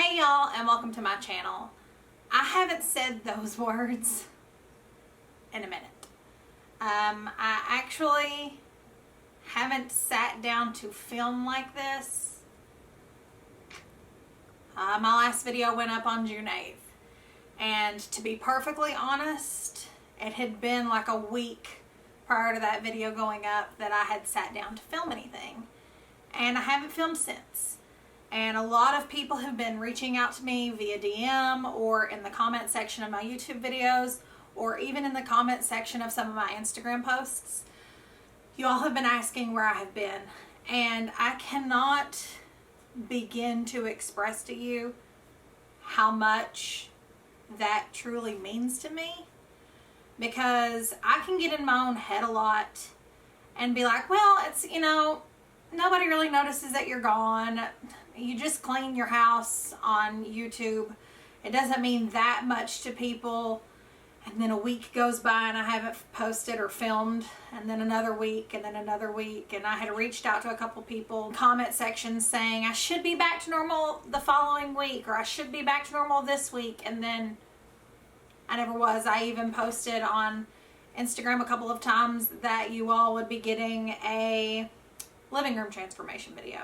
Hey y'all, and welcome to my channel. I haven't said those words in a minute. I actually haven't sat down to film like this. My last video went up on June 8th. And to be perfectly honest, it had been like a week prior to that video going up that I had sat down to film anything. And I haven't filmed since. And a lot of people have been reaching out to me via DM or in the comment section of my YouTube videos or even in the comment section of some of my Instagram posts. You all have been asking where I have been, and I cannot begin to express to you how much that truly means to me, because I can get in my own head a lot and be like, well, it's, nobody really notices that you're gone. You just clean your house on YouTube. It doesn't mean that much to people. And then a week goes by and I haven't posted or filmed, and then another week, and then another week. And I had reached out to a couple people in comment sections saying I should be back to normal the following week, or I should be back to normal this week. And then I never was. I even posted on Instagram a couple of times that you all would be getting a living room transformation video.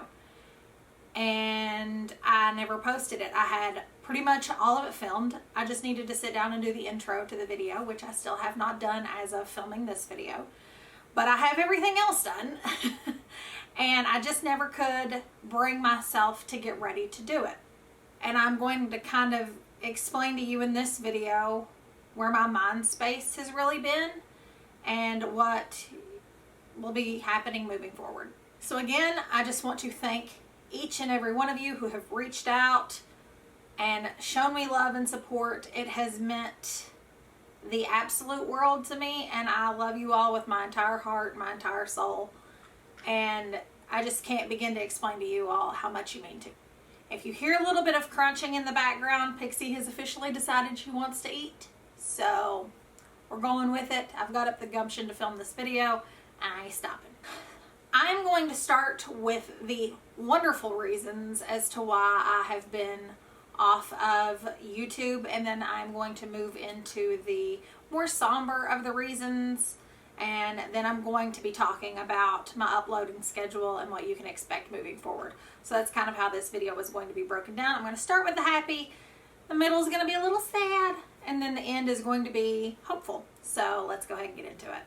And I never posted it. I had pretty much all of it filmed. I just needed to sit down and do the intro to the video, which I still have not done as of filming this video. But I have everything else done. And I just never could bring myself to get ready to do it. And I'm going to kind of explain to you in this video where my mind space has really been and what will be happening moving forward. So again, I just want to thank each and every one of you who have reached out and shown me love and support. It has meant the absolute world to me, and I love you all with my entire heart, my entire soul. And I just can't begin to explain to you all how much you mean to me. If you hear a little bit of crunching in the background, Pixie has officially decided she wants to eat. So we're going with it. I've got up the gumption to film this video, and I ain't stopping. I'm going to start with the wonderful reasons as to why I have been off of YouTube, and then I'm going to move into the more somber of the reasons, and then I'm going to be talking about my uploading schedule and what you can expect moving forward. So that's kind of how this video is going to be broken down. I'm going to start with the happy, the middle is going to be a little sad, and then the end is going to be hopeful. So let's go ahead and get into it.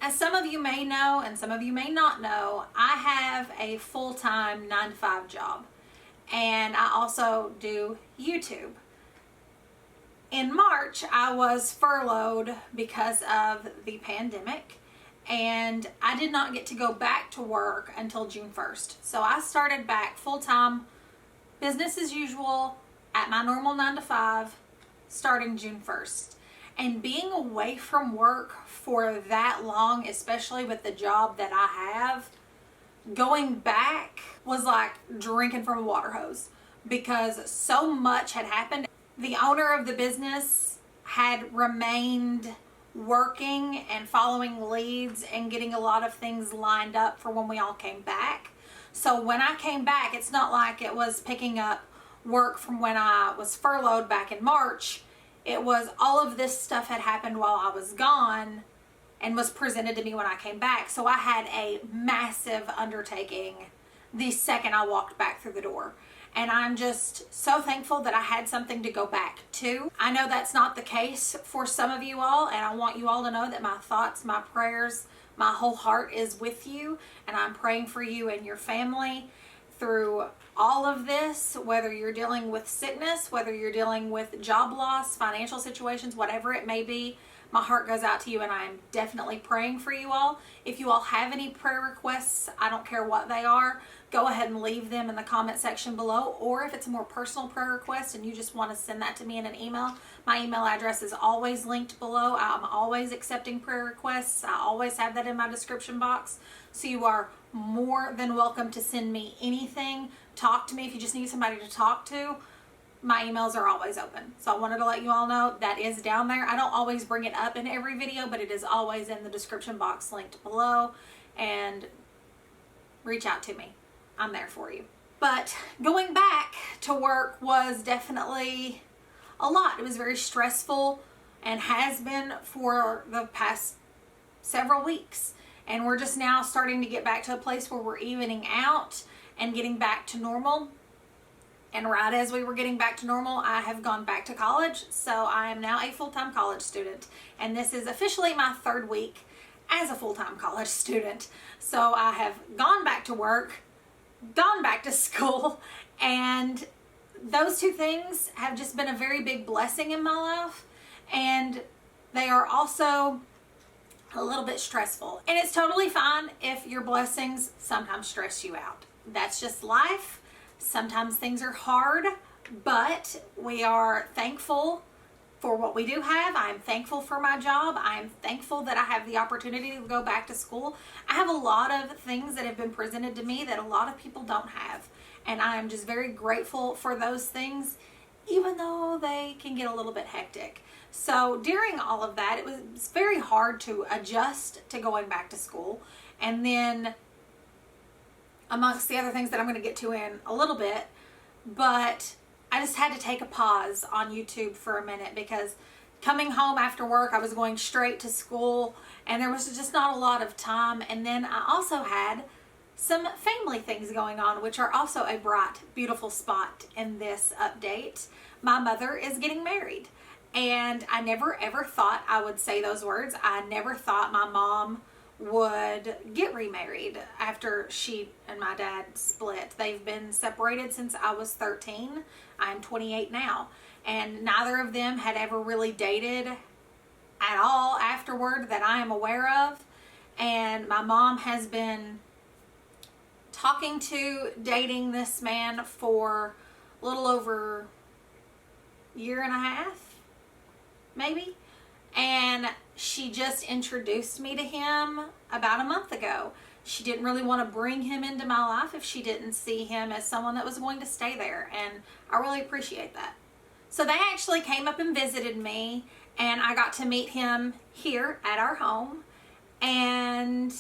As some of you may know, and some of you may not know, I have a full-time 9-to-5 job, and I also do YouTube. In March, I was furloughed because of the pandemic, and I did not get to go back to work until June 1st. So I started back full-time, business as usual, at my normal 9-to-5, starting June 1st. And being away from work for that long, especially with the job that I have, going back was like drinking from a water hose, because so much had happened. The owner of the business had remained working and following leads and getting a lot of things lined up for when we all came back. So when I came back, it's not like it was picking up work from when I was furloughed back in March. It was all of this stuff had happened while I was gone and was presented to me when I came back. So I had a massive undertaking the second I walked back through the door. And I'm just so thankful that I had something to go back to. I know that's not the case for some of you all, and I want you all to know that my thoughts, my prayers, my whole heart is with you, and I'm praying for you and your family through all of this, whether you're dealing with sickness, whether you're dealing with job loss, financial situations, whatever it may be. My heart goes out to you, and I am definitely praying for you all. If you all have any prayer requests, I don't care what they are, go ahead and leave them in the comment section below. Or if it's a more personal prayer request and you just want to send that to me in an email, my email address is always linked below. I'm always accepting prayer requests. I always have that in my description box. So you are more than welcome to send me anything. Talk to me if you just need somebody to talk to. My emails are always open. So I wanted to let you all know that is down there. I don't always bring it up in every video, but it is always in the description box linked below. And reach out to me. I'm there for you. But going back to work was definitely a lot. It was very stressful and has been for the past several weeks. And we're just now starting to get back to a place where we're evening out and getting back to normal. And right as we were getting back to normal, I have gone back to college. So I am now a full-time college student. And this is officially my 3rd week as a full-time college student. So I have gone back to work, gone back to school, and those 2 things have just been a very big blessing in my life. And they are also a little bit stressful. And it's totally fine if your blessings sometimes stress you out. That's just life. Sometimes things are hard, but we are thankful for what we do have. I'm thankful for my job. I'm thankful that I have the opportunity to go back to school. I have a lot of things that have been presented to me that a lot of people don't have. And I am just very grateful for those things, even though they can get a little bit hectic. So during all of that, it was very hard to adjust to going back to school. And then amongst the other things that I'm going to get to in a little bit, but I just had to take a pause on YouTube for a minute because coming home after work, I was going straight to school and there was just not a lot of time. And then I also had some family things going on, which are also a bright, beautiful spot in this update. My mother is getting married, and I never ever thought I would say those words. I never thought my mom would get remarried after she and my dad split. They've been separated since I was 13. I'm 28 now, and neither of them had ever really dated at all afterward that I am aware of. And my mom has been talking to dating this man for a little over a year and a half, maybe. And she just introduced me to him about a month ago. She didn't really want to bring him into my life if she didn't see him as someone that was going to stay there. And I really appreciate that. So they actually came up and visited me, and I got to meet him here at our home. And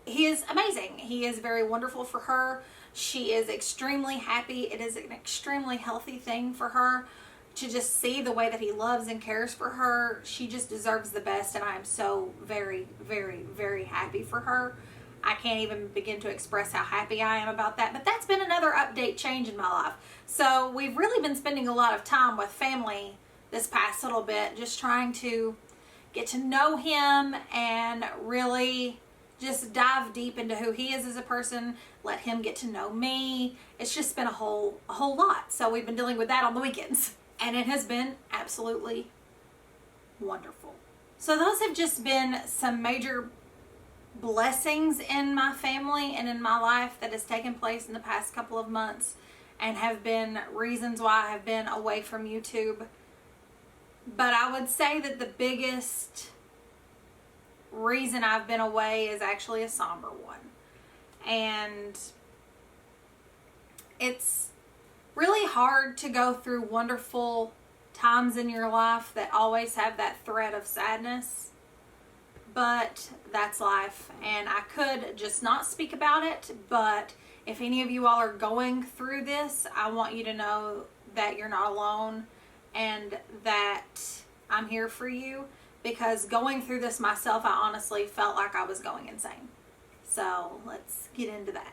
he is amazing. He is very wonderful for her. She is extremely happy. It is an extremely healthy thing for her to just see the way that he loves and cares for her. She just deserves the best, and I am so very, very, very happy for her. I can't even begin to express how happy I am about that, but that's been another update change in my life. So we've really been spending a lot of time with family this past little bit, just trying to get to know him and really just dive deep into who he is as a person, let him get to know me. It's just been a whole lot. So we've been dealing with that on the weekends. And it has been absolutely wonderful. So those have just been some major blessings in my family and in my life that has taken place in the past couple of months, and have been reasons why I have been away from YouTube. But I would say that the biggest reason I've been away is actually a somber one. And it's really hard to go through wonderful times in your life that always have that thread of sadness, but that's life. And I could just not speak about it, but if any of you all are going through this, I want you to know that you're not alone and that I'm here for you, because going through this myself, I honestly felt like I was going insane. So let's get into that.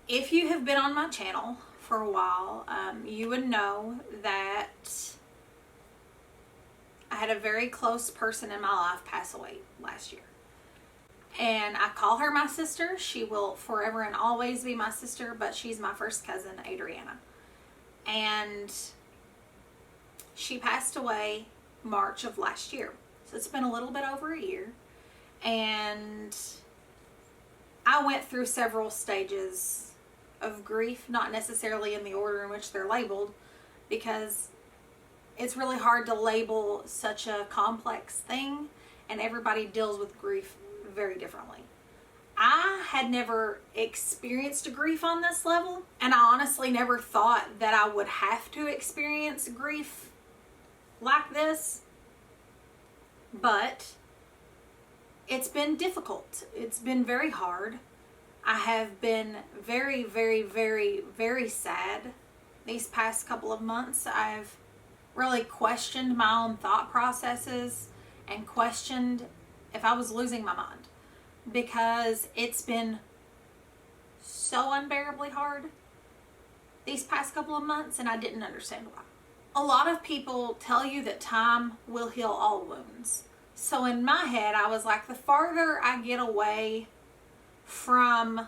If you have been on my channel for a while, you would know that I had a very close person in my life pass away last year. And I call her my sister. She will forever and always be my sister, but she's my first cousin, Adriana. And she passed away March of last year. So it's been a little bit over a year. And I went through several stages of grief, not necessarily in the order in which they're labeled, because it's really hard to label such a complex thing, and everybody deals with grief very differently. I had never experienced grief on this level, and I honestly never thought that I would have to experience grief like this, but it's been difficult. It's been very hard. I have been very, very, very, very sad these past couple of months. I've really questioned my own thought processes and questioned if I was losing my mind, because it's been so unbearably hard these past couple of months, and I didn't understand why. A lot of people tell you that time will heal all wounds. So in my head, I was like, the farther I get away from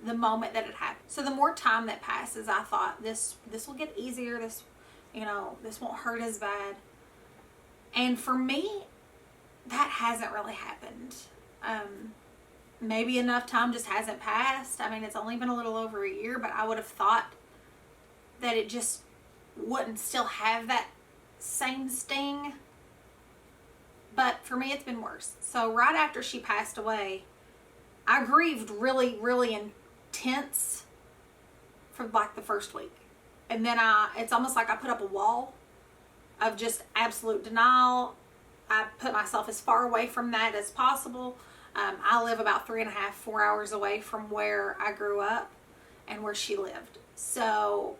the moment that it happened, so the more time that passes, I thought this will get easier. This won't hurt as bad. And for me, that hasn't really happened. Maybe enough time just hasn't passed. I mean, it's only been a little over a year, but I would have thought that it just wouldn't still have that same sting. But for me, it's been worse. So right after she passed away, I grieved really, really intense for like the first week. And then it's almost like I put up a wall of just absolute denial. I put myself as far away from that as possible. I live about 3.5, 4 hours away from where I grew up and where she lived. So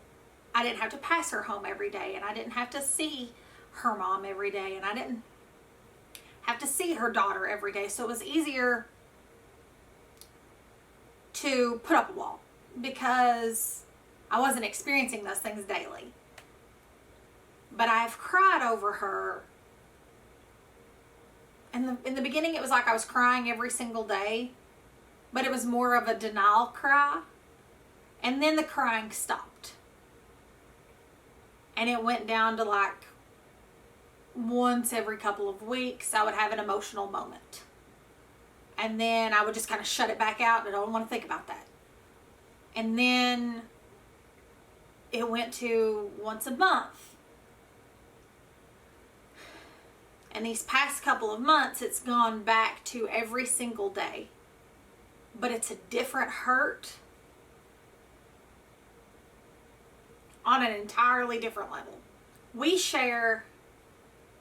I didn't have to pass her home every day, and I didn't have to see her mom every day, and I didn't have to see her daughter every day. So it was easier to put up a wall because I wasn't experiencing those things daily. But I've cried over her. And in the beginning, it was like I was crying every single day, but it was more of a denial cry. And then the crying stopped. And it went down to like once every couple of weeks, I would have an emotional moment. And then I would just kind of shut it back out. I don't want to think about that. And then it went to once a month. And these past couple of months, it's gone back to every single day. But it's a different hurt on an entirely different level. We share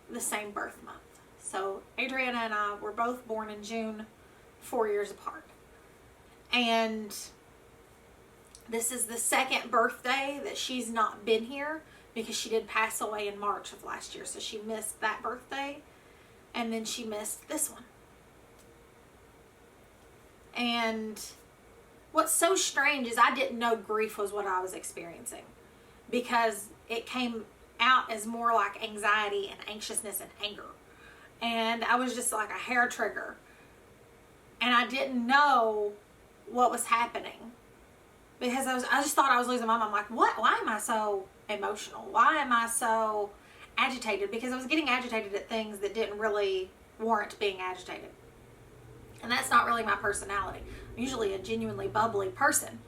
the same birth month. So Adriana and I were both born in June, 4 years apart. And this is the second birthday that she's not been here, because she did pass away in March of last year. So she missed that birthday, and then she missed this one. And what's so strange is I didn't know grief was what I was experiencing, because it came out as more like anxiety and anxiousness and anger. And I was just like a hair trigger. And I didn't know what was happening, because I just thought I was losing my mind. I'm like, what? Why am I so emotional? Why am I so agitated? Because I was getting agitated at things that didn't really warrant being agitated. And that's not really my personality. I'm usually a genuinely bubbly person.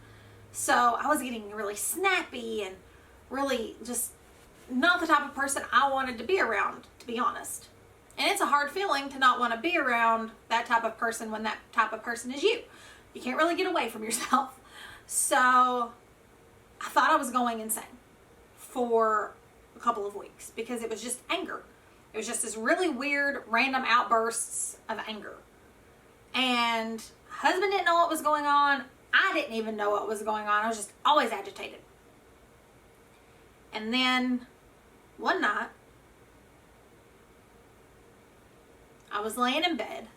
So I was getting really snappy and really just not the type of person I wanted to be around, to be honest. And it's a hard feeling to not want to be around that type of person when that type of person is you. You can't really get away from yourself. So I thought I was going insane for a couple of weeks, because it was just anger. It was just this really weird random outbursts of anger. And husband didn't know what was going on. I didn't even know what was going on. I was just always agitated. And then one night, I was laying in bed,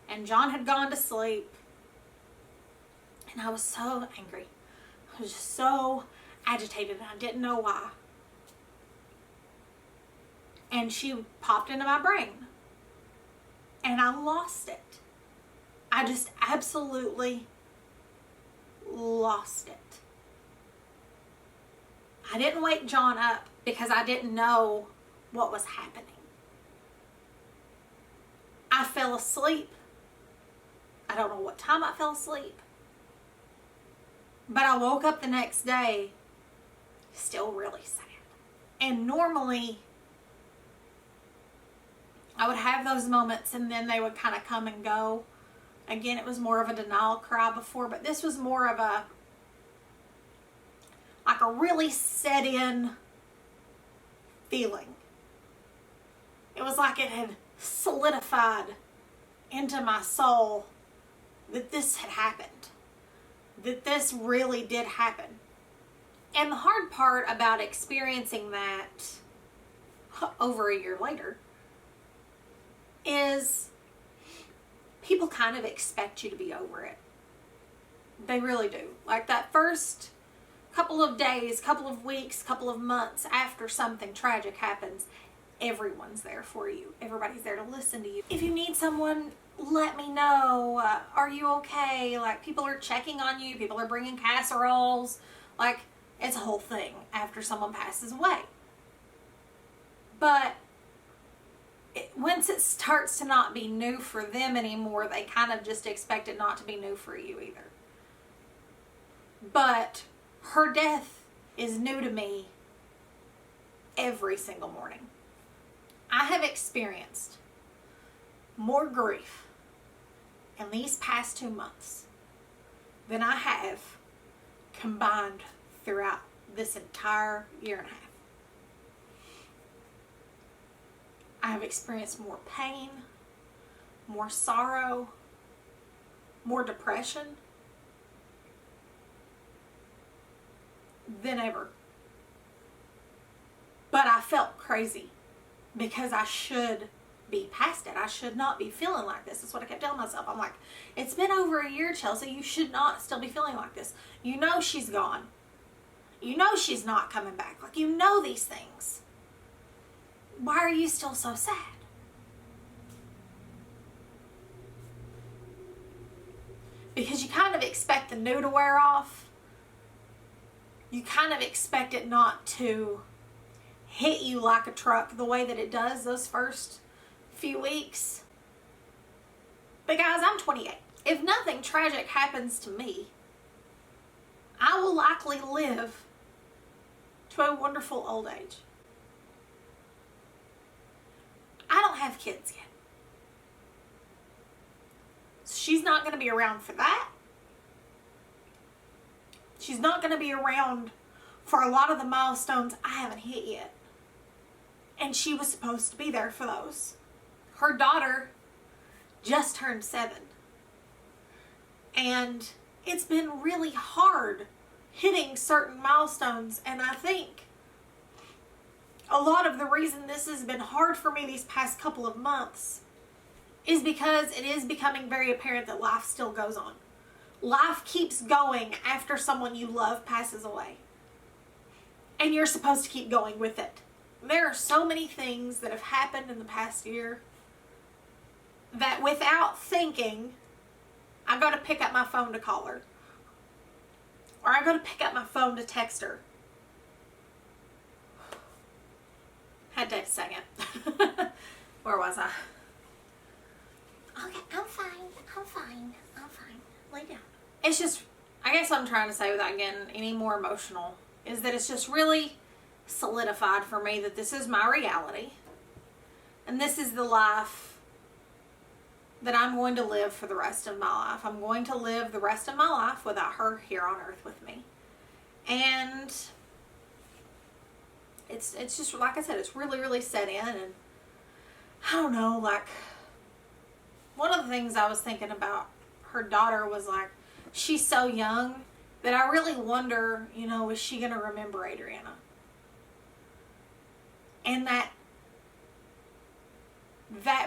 and John had gone to sleep, and I was so angry. I was just so agitated, and I didn't know why. And she popped into my brain, and I lost it. I just absolutely lost it. I didn't wake John up because I didn't know what was happening. I fell asleep. I don't know what time I fell asleep. But I woke up the next day still really sad. And normally I would have those moments, and then they would kind of come and go. Again, it was more of a denial cry before, but this was more of a really set in feeling. It was like it had solidified into my soul that this had happened. that this really did happen. And the hard part about experiencing that over a year later is people kind of expect you to be over it. They really do. Like that first couple of days, couple of weeks, couple of months after something tragic happens, everyone's there for you. Everybody's there to listen to you. If you need someone, let me know. Are you okay? Like, people are checking on you. People are bringing casseroles. Like, it's a whole thing after someone passes away. But once it starts to not be new for them anymore, they kind of just expect it not to be new for you either. But her death is new to me every single morning. I have experienced more grief in these past 2 months than I have combined throughout this entire year and a half. I have experienced more pain, more sorrow, more depression than ever. But I felt crazy because I should be past it. I should not be feeling like this. That's what I kept telling myself. I'm like, it's been over a year, Chelsea. You should not still be feeling like this. You know she's gone. You know she's not coming back. Like, you know these things. Why are you still so sad? Because you kind of expect the new to wear off. You kind of expect it not to hit you like a truck the way that it does those first few weeks. But guys, I'm 28. If nothing tragic happens to me, I will likely live to a wonderful old age. I don't have kids yet. She's not going to be around for that. She's not going to be around for a lot of the milestones I haven't hit yet. And she was supposed to be there for those. Her daughter just turned 7. And it's been really hard hitting certain milestones. And I think a lot of the reason this has been hard for me these past couple of months is because it is becoming very apparent that life still goes on. Life keeps going after someone you love passes away. And you're supposed to keep going with it. There are so many things that have happened in the past year that without thinking, I go to pick up my phone to call her. Or I go to pick up my phone to text her. Had to take a second. Where was I? Okay, I'm fine. Lay down. It's just, I guess what I'm trying to say without getting any more emotional is that it's just really solidified for me that this is my reality. And this is the life that I'm going to live for the rest of my life. I'm going to live the rest of my life without her here on earth with me. And it's just, like I said, it's really, really set in. And I don't know, like, one of the things I was thinking about her daughter was like, she's so young that I really wonder, you know, is she going to remember Adriana? And that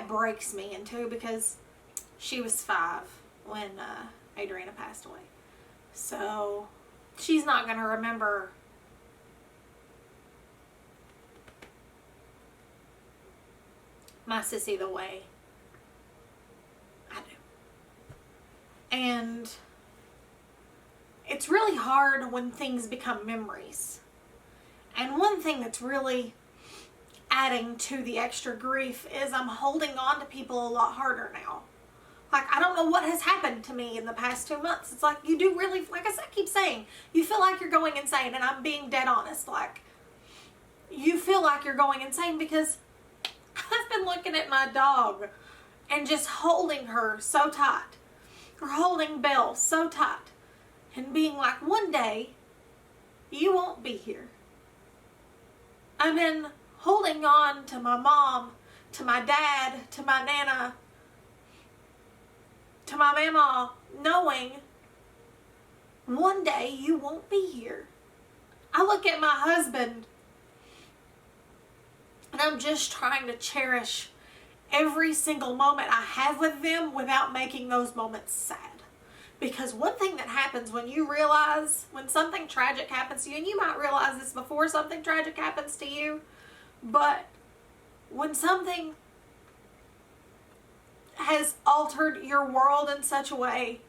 breaks me in two because she was 5 when Adriana passed away. So she's not going to remember my sissy the way I do. And it's really hard when things become memories. And one thing that's really adding to the extra grief is I'm holding on to people a lot harder now. Like, I don't know what has happened to me in the past 2 months. It's like, you do really, like I keep saying, you feel like you're going insane, and I'm being dead honest. Like, you feel like you're going insane because I've been looking at my dog and just holding her so tight, or holding Belle so tight, and being like, one day, you won't be here. I've been holding on to my mom, to my dad, to my nana, to my mama, knowing one day you won't be here. I look at my husband and I'm just trying to cherish every single moment I have with them without making those moments sad. Because one thing that happens when you realize, when something tragic happens to you, and you might realize this before something tragic happens to you, but when something has altered your world in such a way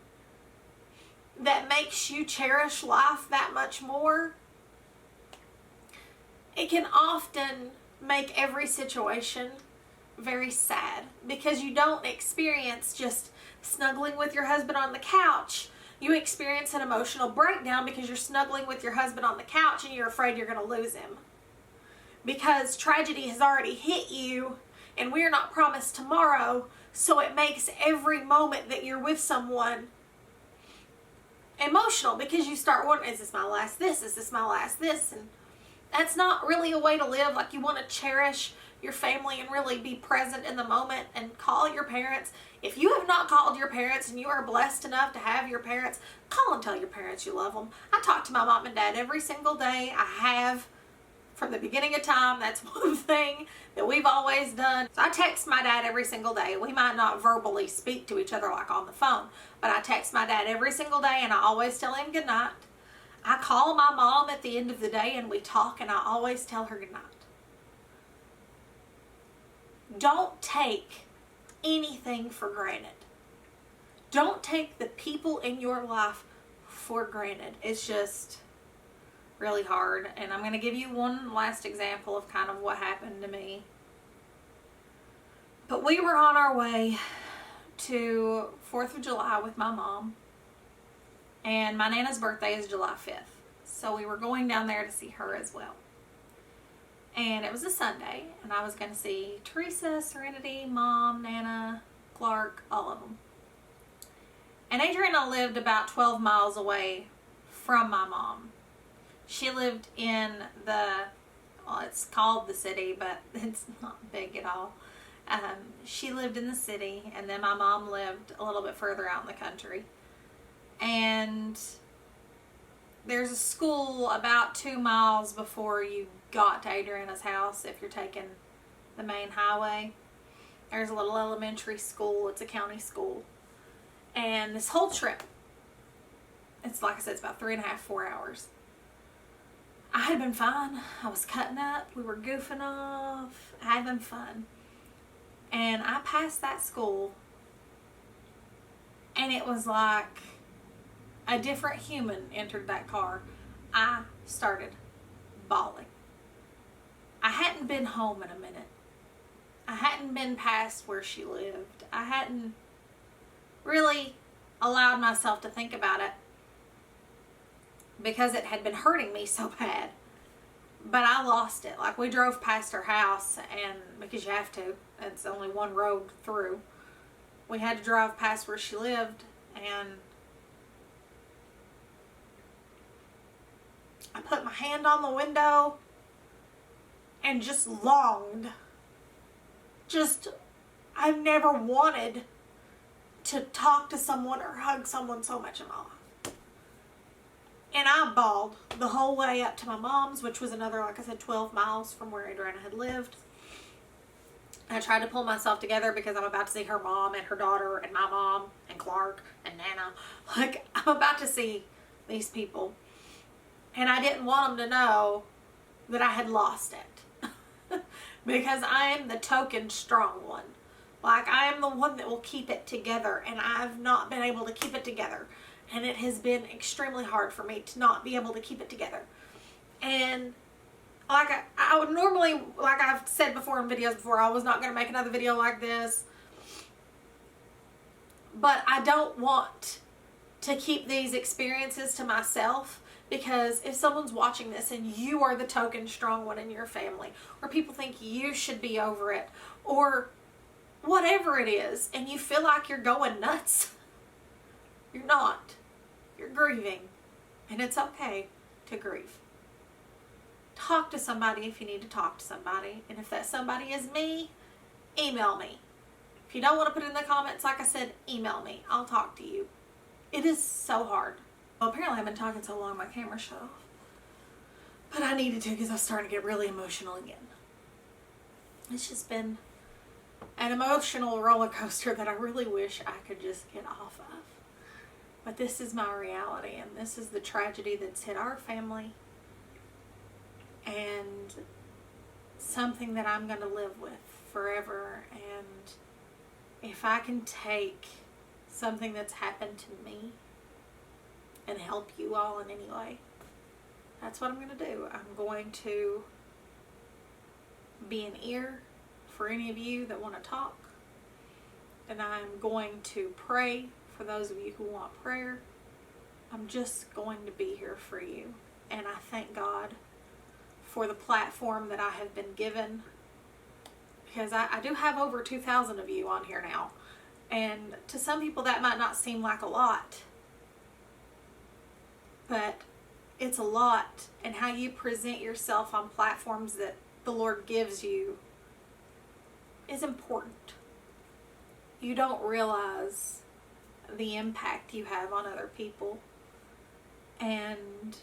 that makes you cherish life that much more, it can often make every situation very sad, because you don't experience just snuggling with your husband on the couch. You experience an emotional breakdown because you're snuggling with your husband on the couch and you're afraid you're going to lose him. Because tragedy has already hit you and we're not promised tomorrow, so it makes every moment that you're with someone emotional, because you start wondering, is this my last this? Is this my last this? And that's not really a way to live. Like, you want to cherish your family and really be present in the moment and call your parents. If you have not called your parents and you are blessed enough to have your parents, call and tell your parents you love them. I talk to my mom and dad every single day. I have from the beginning of time. That's one thing that we've always done. So I text my dad every single day. We might not verbally speak to each other like on the phone, but I text my dad every single day and I always tell him good night. I call my mom at the end of the day and we talk, and I always tell her good night. Don't take anything for granted. Don't take the people in your life for granted. It's just really hard. And I'm going to give you one last example of kind of what happened to me. But we were on our way to 4th of July with my mom. And my Nana's birthday is July 5th. So we were going down there to see her as well. And it was a Sunday, and I was going to see Teresa, Serenity, Mom, Nana, Clark, all of them. And Adriana lived about 12 miles away from my mom. She lived in well, it's called the city, but it's not big at all. She lived in the city, and then my mom lived a little bit further out in the country. And there's a school about 2 miles before you got to Adriana's house if you're taking the main highway. There's a little elementary school. It's a county school. And this whole trip, it's like I said, it's about 3.5, 4 hours. I had been fine. I was cutting up. We were goofing off. I had been fun. And I passed that school, and it was like a different human entered that car. I started bawling. I hadn't been home in a minute. I hadn't been past where she lived. I hadn't really allowed myself to think about it because it had been hurting me so bad. But I lost it. Like, we drove past her house, and because you have to, it's only one road through. We had to drive past where she lived, and I put my hand on the window and just longed. I've never wanted to talk to someone or hug someone so much in my life. And I bawled the whole way up to my mom's, which was another, like I said, 12 miles from where Adriana had lived. I tried to pull myself together because I'm about to see her mom and her daughter and my mom and Clark and Nana. Like, I'm about to see these people. And I didn't want them to know that I had lost it. Because I am the token strong one. Like, I am the one that will keep it together. And I've not been able to keep it together. And it has been extremely hard for me to not be able to keep it together. And like I would normally, like I've said before in videos before, I was not going to make another video like this. But I don't want to keep these experiences to myself. Because if someone's watching this and you are the token strong one in your family, or people think you should be over it, or whatever it is, and you feel like you're going nuts, you're not. You're grieving, and it's okay to grieve. Talk to somebody if you need to talk to somebody, and if that somebody is me, email me. If you don't want to put it in the comments, like I said, email me. I'll talk to you. It is so hard. Well, apparently I've been talking so long my camera shut off. But I needed to because I was starting to get really emotional again. It's just been an emotional roller coaster that I really wish I could just get off of. But this is my reality, and this is the tragedy that's hit our family, and something that I'm going to live with forever. And if I can take something that's happened to me and help you all in any way, that's what I'm going to do. I'm going to be an ear for any of you that want to talk, and I'm going to pray for those of you who want prayer. I'm just going to be here for you, and I thank God for the platform that I have been given, because I do have over 2,000 of you on here now, and to some people that might not seem like a lot, but it's a lot. And how you present yourself on platforms that the Lord gives you is important. You don't realize the impact you have on other people, and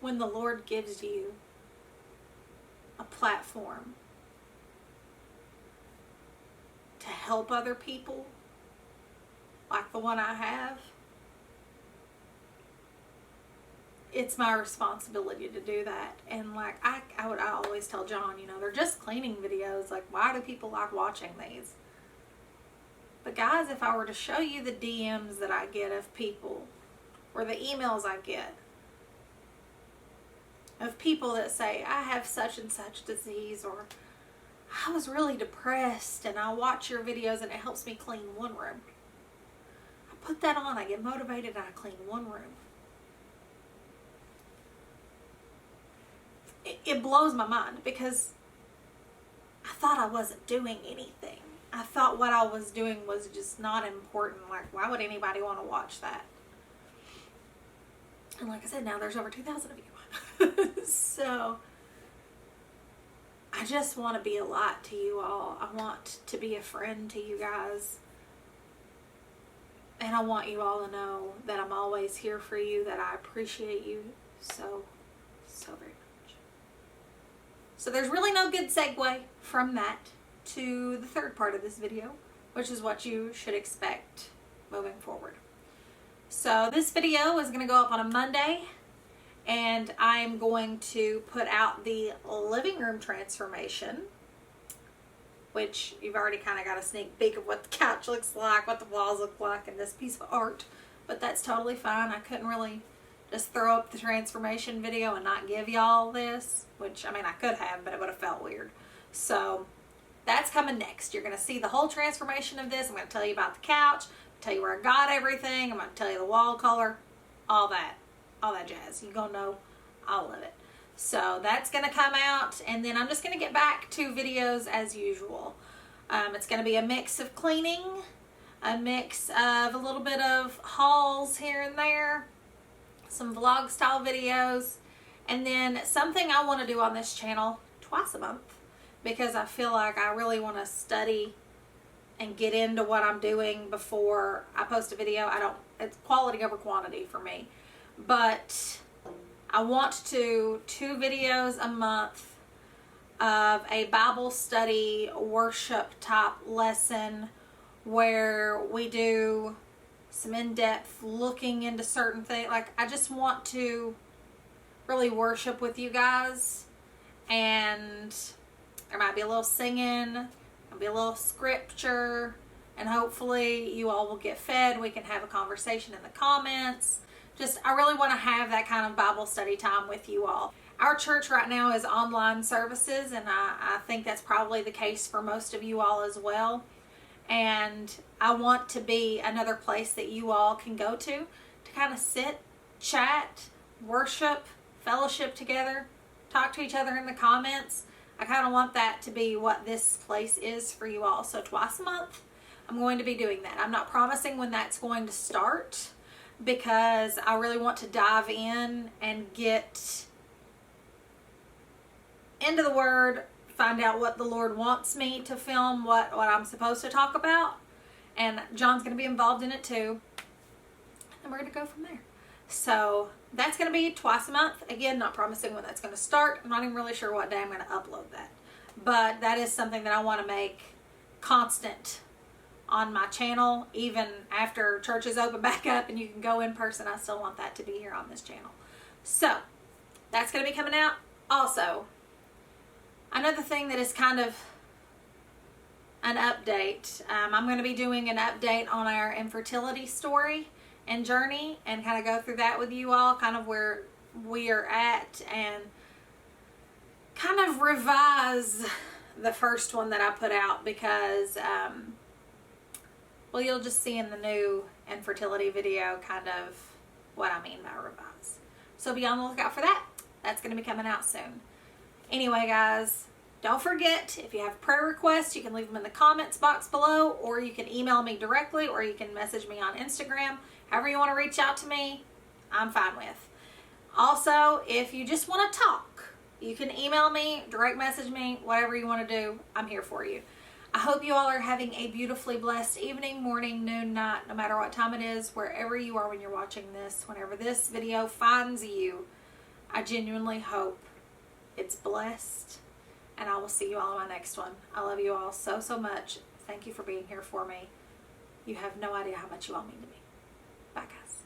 when the Lord gives you a platform to help other people, like the one I have, it's my responsibility to do that. And like I always tell John, they're just cleaning videos. Like, why do people like watching these? But guys, if I were to show you the DMs that I get of people, or the emails I get of people that say, I have such and such disease, or I was really depressed and I watch your videos and it helps me clean one room. I put that on, I get motivated, and I clean one room. It blows my mind, because I thought I wasn't doing anything. I thought what I was doing was just not important. Like, why would anybody want to watch that? And like I said, now there's over 2,000 of you. So I just want to be a light to you all. I want to be a friend to you guys. And I want you all to know that I'm always here for you, that I appreciate you so very much. So there's really no good segue from that to the third part of this video, which is what you should expect moving forward. So this video is going to go up on a Monday, and I'm going to put out the living room transformation, which you've already kind of got a sneak peek of what the couch looks like, what the walls look like, and this piece of art. But that's totally fine. I couldn't really just throw up the transformation video and not give y'all this, which, I mean, I could have, but it would have felt weird. So that's coming next. You're going to see the whole transformation of this. I'm going to tell you about the couch, tell you where I got everything. I'm going to tell you the wall color, all that jazz. You're going to know all of it. So that's going to come out, and then I'm just going to get back to videos as usual. It's going to be a mix of cleaning, a mix of a little bit of hauls here and there, some vlog style videos, and then something I want to do on this channel twice a month, because I feel like I really want to study and get into what I'm doing before I post a video. It's quality over quantity for me. But I want to do 2 videos a month of a Bible study worship type lesson, where we do some in-depth looking into certain things. Like, I just want to really worship with you guys, and there might be a little singing, there'll be a little scripture, and hopefully you all will get fed. We can have a conversation in the comments. I really want to have that kind of Bible study time with you all. Our church right now is online services, and I think that's probably the case for most of you all as well. And I want to be another place that you all can go to kind of sit, chat, worship, fellowship together, talk to each other in the comments. I kind of want that to be what this place is for you all. So twice a month, I'm going to be doing that. I'm not promising when that's going to start, because I really want to dive in and get into the Word, find out what the Lord wants me to film, what I'm supposed to talk about, and John's going to be involved in it too. And we're going to go from there. So that's going to be twice a month. Again, not promising when that's going to start. I'm not even really sure what day I'm going to upload that. But that is something that I want to make constant on my channel. Even after churches open back up and you can go in person, I still want that to be here on this channel. So that's going to be coming out. Also, another thing that is kind of an update. I'm going to be doing an update on our infertility story and journey, and kind of go through that with you all, kind of where we are at, and kind of revise the first one that I put out, because well, you'll just see in the new infertility video kind of what I mean by revise. So be on the lookout for that. That's going to be coming out soon. Anyway, guys, don't forget, if you have prayer requests, you can leave them in the comments box below, or you can email me directly, or you can message me on Instagram. However you want to reach out to me, I'm fine with. Also, if you just want to talk, you can email me, direct message me, whatever you want to do. I'm here for you. I hope you all are having a beautifully blessed evening, morning, noon, night, no matter what time it is, wherever you are when you're watching this, whenever this video finds you. I genuinely hope it's blessed, and I will see you all in my next one. I love you all so, so much. Thank you for being here for me. You have no idea how much you all mean to me. Bye, guys.